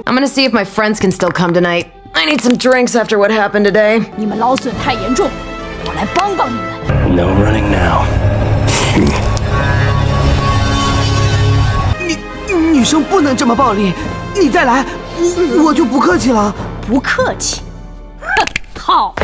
I'm gonna see if my friends can still come tonight. I need some drinks after what happened today. 你们劳损太严重，我来帮帮你们。 No running now. 女生不能这么暴力，你再来，我就不客气了。不客气。哼，好。